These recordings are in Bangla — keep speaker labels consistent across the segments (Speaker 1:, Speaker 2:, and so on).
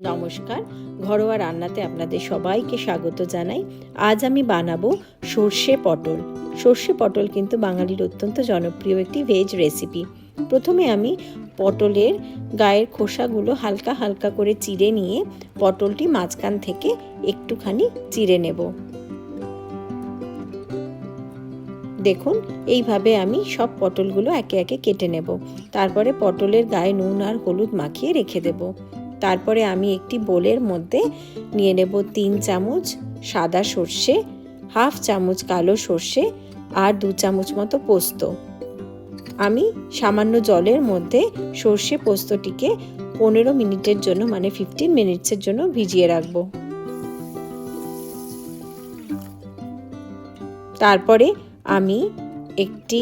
Speaker 1: নমস্কার, ঘরোয়া রান্নাতে আপনাদের সবাইকে স্বাগত জানাই। আজ আমি বানাবো সর্ষে পটল। সর্ষে পটল কিন্তু বাঙালির অত্যন্ত জনপ্রিয় একটি ভেজ রেসিপি। প্রথমে আমি পটলের গায়ের খোসাগুলো হালকা হালকা করে চিড়ে নিয়ে পটলটি মাঝখান থেকে একটুখানি চিড়ে নেব। দেখুন, এইভাবে আমি সব পটলগুলো একে একে কেটে নেব। তারপরে পটলের গায়ে নুন আর হলুদ মাখিয়ে রেখে দেব। তারপরে আমি একটি বোলের মধ্যে নিয়ে নেব 3 চামচ সাদা সর্ষে, হাফ চামচ কালো সর্ষে আর 2 চামচ মতো পোস্ত। আমি সামান্য জলের মধ্যে সর্ষে পোস্তটিকে 15 মিনিটের জন্য মানে 15 মিনিটসের জন্য ভিজিয়ে রাখব। তারপরে আমি একটি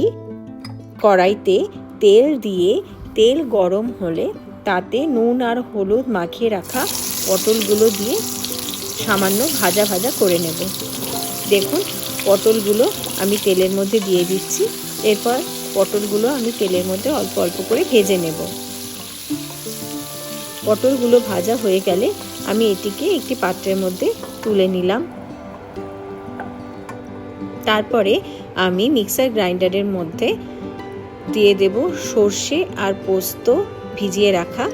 Speaker 1: কড়াইতে তেল দিয়ে তেল গরম হলে তাতে নুন আর হলুদ মাখিয়ে রাখা পটলগুলো দিয়ে সামান্য ভাজা ভাজা করে নেব। দেখুন, পটলগুলো আমি তেলের মধ্যে দিয়ে দিচ্ছি। এরপর পটলগুলো আমি তেলের মধ্যে অল্প অল্প করে ভেজে নেব। পটলগুলো ভাজা হয়ে গেলে আমি এটিকে একটি পাত্রের মধ্যে তুলে নিলাম। তারপরে আমি মিক্সার গ্রাইন্ডারের মধ্যে দিয়ে দেব সর্ষে আর পোস্ত ভিজিয়ে রাখা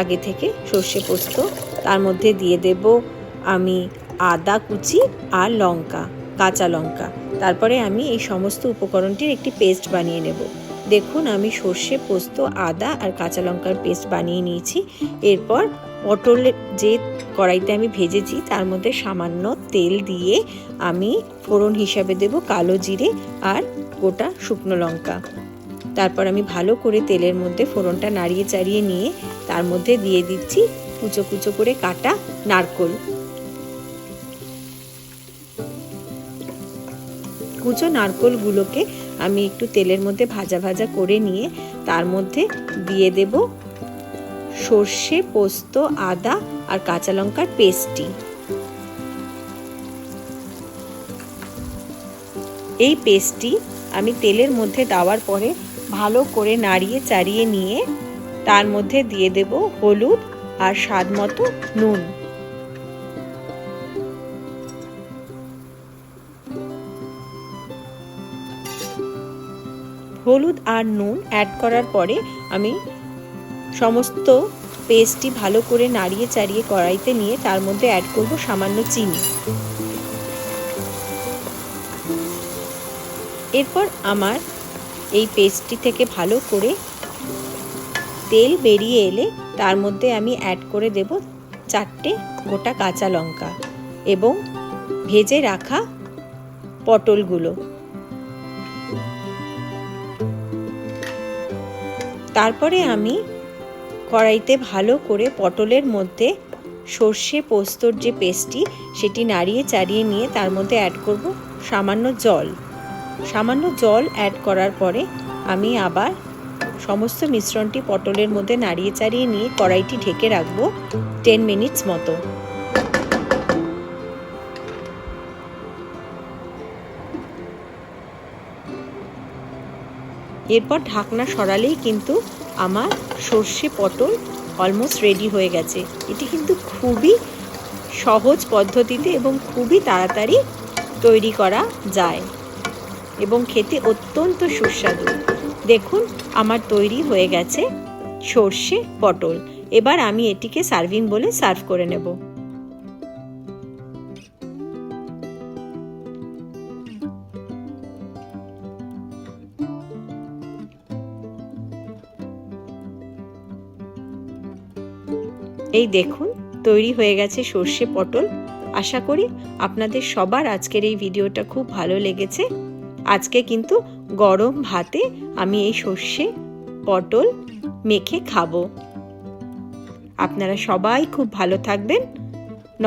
Speaker 1: আগে থেকে সর্ষে পোস্ত। তার মধ্যে দিয়ে দেব আমি আদা কুচি আর লঙ্কা, কাঁচা লঙ্কা। তারপরে আমি এই সমস্ত উপকরণটির একটি পেস্ট বানিয়ে নেব। দেখুন, আমি সর্ষে পোস্ত, আদা আর কাঁচা লঙ্কার পেস্ট বানিয়ে নিয়েছি। এরপর পটলের যে কড়াইতে আমি ভেজেছি তার মধ্যে সামান্য তেল দিয়ে আমি ফোড়ন হিসাবে দেব কালো জিরে আর গোটা শুকনো লঙ্কা। তারপর আমি ভালো করে তেলের মধ্যে ফোড়নটা নাড়িয়ে চাড়িয়ে নিয়ে তার মধ্যে দিয়ে দিচ্ছি কুচো কুচো করে কাটা নারকোল। কুচো নারকোলগুলোকে আমি একটু তেলের মধ্যে ভাজা ভাজা করে নিয়ে তার মধ্যে দিয়ে দেব সর্ষে পোস্ত, আদা আর কাঁচা লঙ্কার পেস্টটি। এই পেস্টটি আমি তেলের মধ্যে দেওয়ার পরে ভালো করে নাড়িয়ে চাড়িয়ে নিয়ে তার মধ্যে দিয়ে দেব হলুদ আর স্বাদ মতো নুন। হলুদ আর নুন অ্যাড করার পরে আমি সমস্ত পেস্টটি ভালো করে নাড়িয়ে চাড়িয়ে কড়াইতে নিয়ে তার মধ্যে অ্যাড করব সামান্য চিনি। এরপর আমার এই পেস্টটি থেকে ভালো করে তেল বেরিয়ে এলে তার মধ্যে আমি অ্যাড করে দেব 4টে গোটা কাঁচা লঙ্কা এবং ভেজে রাখা পটলগুলো। তারপরে আমি কড়াইতে ভালো করে পটলের মধ্যে সর্ষে পোস্তর যে পেস্টটি সেটি নাড়িয়ে চাড়িয়ে নিয়ে তার মধ্যে অ্যাড করব সামান্য জল। সামান্য জল অ্যাড করার পরে আমি আবার সমস্ত মিশ্রণটি পটলের মধ্যে নাড়িয়ে চাড়িয়ে নিয়ে কড়াইটি ঢেকে রাখবো 10 মিনিটস মতো। এরপর ঢাকনা সরালেই কিন্তু আমার সর্ষে পটল অলমোস্ট রেডি হয়ে গেছে। এটি কিন্তু খুবই সহজ পদ্ধতিতে এবং খুবই তাড়াতাড়ি তৈরি করা যায় এবং খেতে অত্যন্ত সুস্বাদু। দেখুন, আমার তৈরি হয়ে গেছে সর্ষে পটল। এবার আমি এটিকে সার্ভিং বলে সার্ভ করে নেব। এই দেখুন, তৈরি হয়ে গেছে সর্ষে পটল। আশা করি আপনাদের সবার আজকের এই ভিডিওটা খুব ভালো লেগেছে। আজকে কিন্তু গরম ভাতে আমি এই সর্ষে পটল মেখে খাবো। আপনারা সবাই খুব ভালো থাকবেন।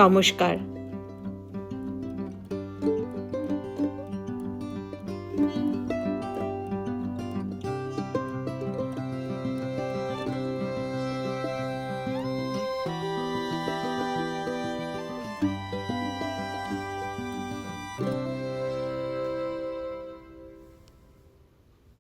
Speaker 1: নমস্কার।